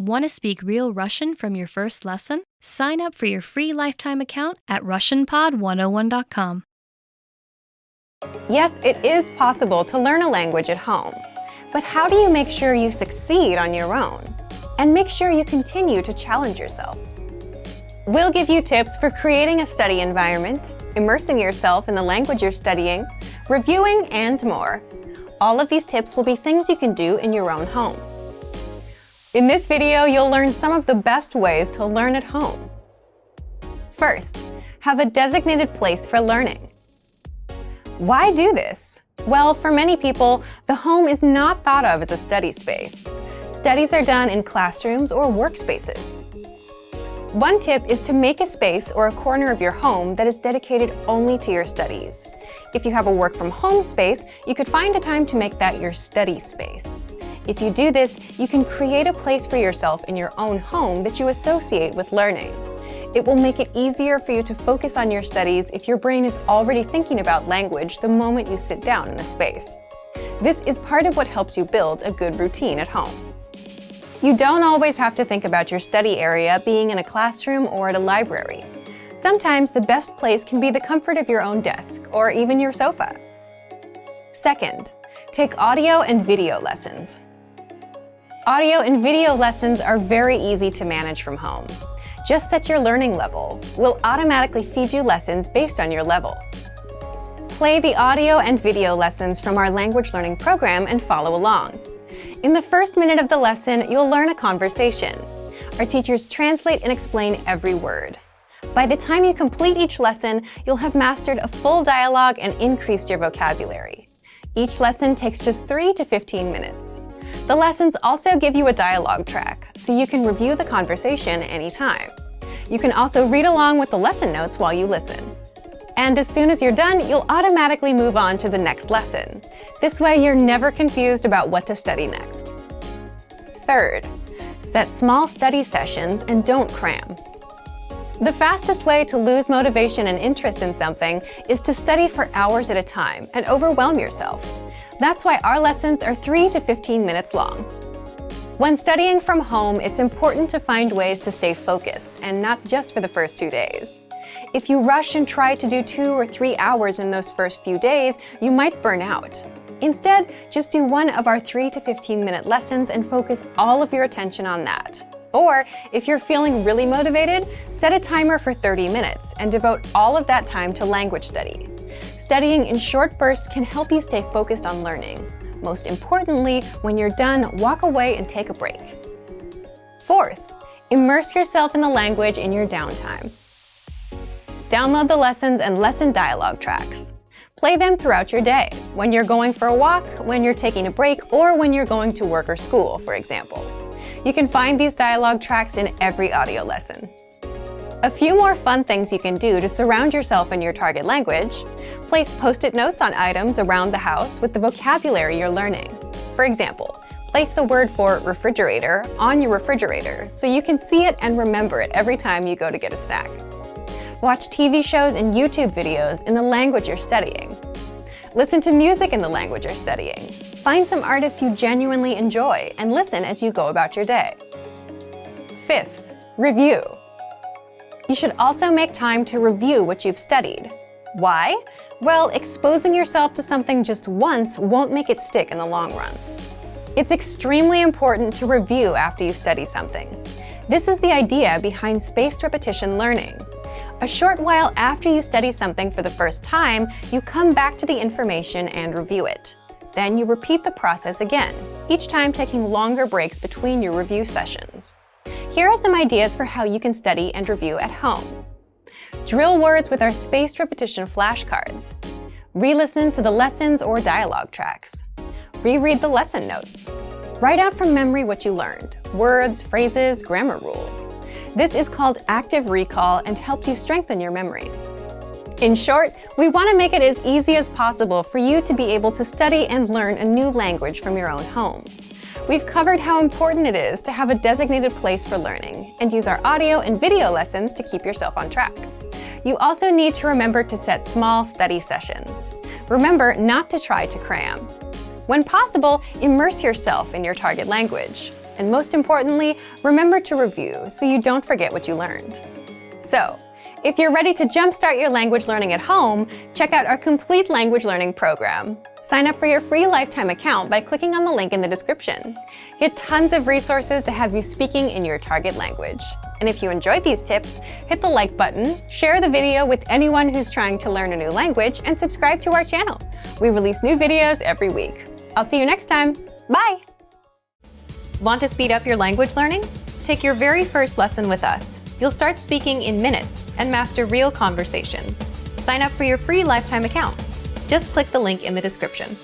Want to speak real Russian from your first lesson? Sign up for your free lifetime account at RussianPod101.com. Yes, it is possible to learn a language at home. But how do you make sure you succeed on your own? And make sure you continue to challenge yourself. We'll give you tips for creating a study environment, immersing yourself in the language you're studying, reviewing, and more. All of these tips will be things you can do in your own home. In this video, you'll learn some of the best ways to learn at home. First, have a designated place for learning. Why do this? Well, for many people, the home is not thought of as a study space. Studies are done in classrooms or workspaces. One tip is to make a space or a corner of your home that is dedicated only to your studies. If you have a work from home space, you could find a time to make that your study space. If you do this, you can create a place for yourself in your own home that you associate with learning. It will make it easier for you to focus on your studies if your brain is already thinking about language the moment you sit down in the space. This is part of what helps you build a good routine at home. You don't always have to think about your study area being in a classroom or at a library. Sometimes the best place can be the comfort of your own desk or even your sofa. Second, take audio and video lessons. Audio and video lessons are very easy to manage from home. Just set your learning level. We'll automatically feed you lessons based on your level. Play the audio and video lessons from our language learning program and follow along. In the first minute of the lesson, you'll learn a conversation. Our teachers translate and explain every word. By the time you complete each lesson, you'll have mastered a full dialogue and increased your vocabulary. Each lesson takes just 3 to 15 minutes. The lessons also give you a dialogue track, so you can review the conversation anytime. You can also read along with the lesson notes while you listen. And as soon as you're done, you'll automatically move on to the next lesson. This way, you're never confused about what to study next. Third, set small study sessions and don't cram. The fastest way to lose motivation and interest in something is to study for hours at a time and overwhelm yourself. That's why our lessons are 3 to 15 minutes long. When studying from home, it's important to find ways to stay focused, and not just for the first 2 days. If you rush and try to do 2 or 3 hours in those first few days, you might burn out. Instead, just do one of our 3 to 15-minute lessons and focus all of your attention on that. Or, if you're feeling really motivated, set a timer for 30 minutes and devote all of that time to language study. Studying in short bursts can help you stay focused on learning. Most importantly, when you're done, walk away and take a break. Fourth, immerse yourself in the language in your downtime. Download the lessons and lesson dialogue tracks. Play them throughout your day, when you're going for a walk, when you're taking a break, or when you're going to work or school, for example. You can find these dialogue tracks in every audio lesson. A few more fun things you can do to surround yourself in your target language: place Post-it notes on items around the house with the vocabulary you're learning. For example, place the word for refrigerator on your refrigerator so you can see it and remember it every time you go to get a snack. Watch TV shows and YouTube videos in the language you're studying. Listen to music in the language you're studying. Find some artists you genuinely enjoy and listen as you go about your day. Fifth, review. You should also make time to review what you've studied. Why? Well, exposing yourself to something just once won't make it stick in the long run. It's extremely important to review after you study something. This is the idea behind spaced repetition learning. A short while after you study something for the first time, you come back to the information and review it. Then you repeat the process again, each time taking longer breaks between your review sessions. Here are some ideas for how you can study and review at home. Drill words with our spaced repetition flashcards. Re-listen to the lessons or dialogue tracks. Reread the lesson notes. Write out from memory what you learned, words, phrases, grammar rules. This is called active recall and helps you strengthen your memory. In short, we want to make it as easy as possible for you to be able to study and learn a new language from your own home. We've covered how important it is to have a designated place for learning and use our audio and video lessons to keep yourself on track. You also need to remember to set small study sessions. Remember not to try to cram. When possible, immerse yourself in your target language. and most importantly, remember to review so you don't forget what you learned. So, if you're ready to jumpstart your language learning at home, check out our complete language learning program. Sign up for your free lifetime account by clicking on the link in the description. Get tons of resources to have you speaking in your target language. And if you enjoyed these tips, hit the like button, share the video with anyone who's trying to learn a new language, and subscribe to our channel. We release new videos every week. I'll see you next time. Bye! Want to speed up your language learning? Take your very first lesson with us. You'll start speaking in minutes and master real conversations. Sign up for your free lifetime account. Just click the link in the description.